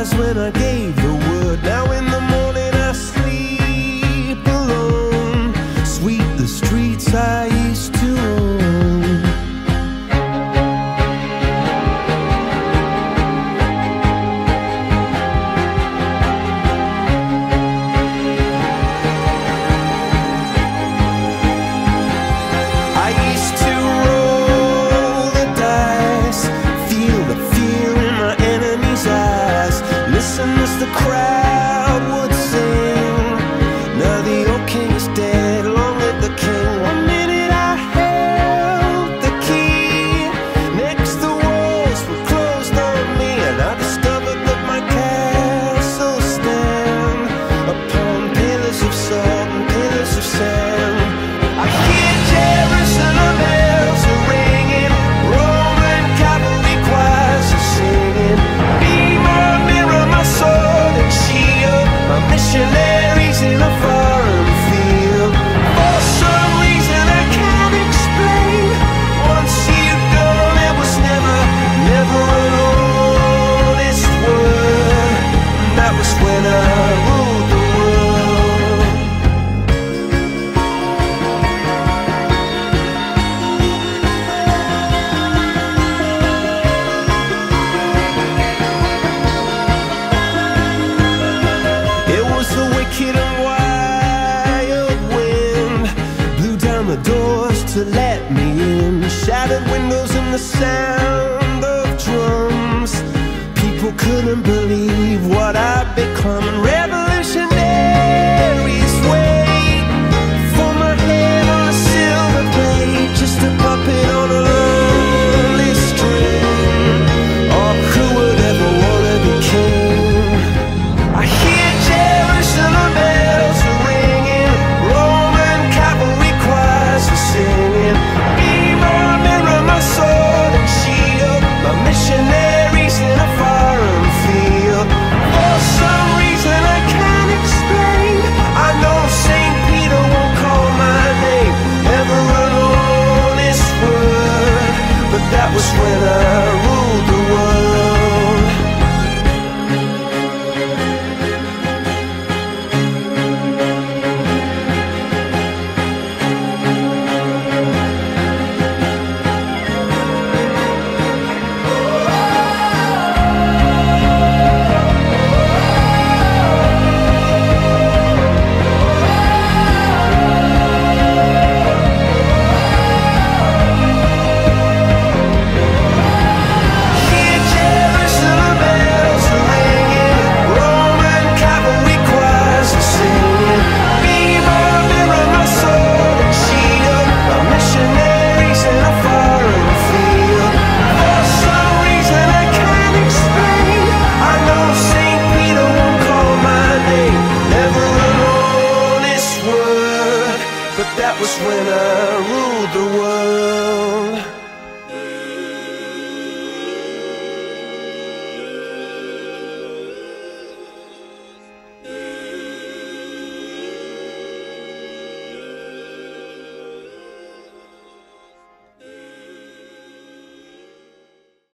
eyes when I gave the word. Now in the morning I sleep alone. Sweep the streets I used to own. I used to roll the dice, feel the fear in my enemy's eyes, listen as the crowd would sing. Now the old king is dead, long live the king. One minute I held the key, next the walls were closed on me, and I discovered that my castle stand upon pillars of salt and pillars of sand. I hear Jerusalem bells are ringing, Roman cavalry choirs are singing. Be my mirror, my sword and shield, my missionaries in a foreign field. For some reason I can't explain, once you've gone there was never, never an honest word. And that was when I ruled the world. It was the wicked and wild wind, blew down the doors to let me in, shattered windows and the sound of drums. People couldn't believe what I'd become, and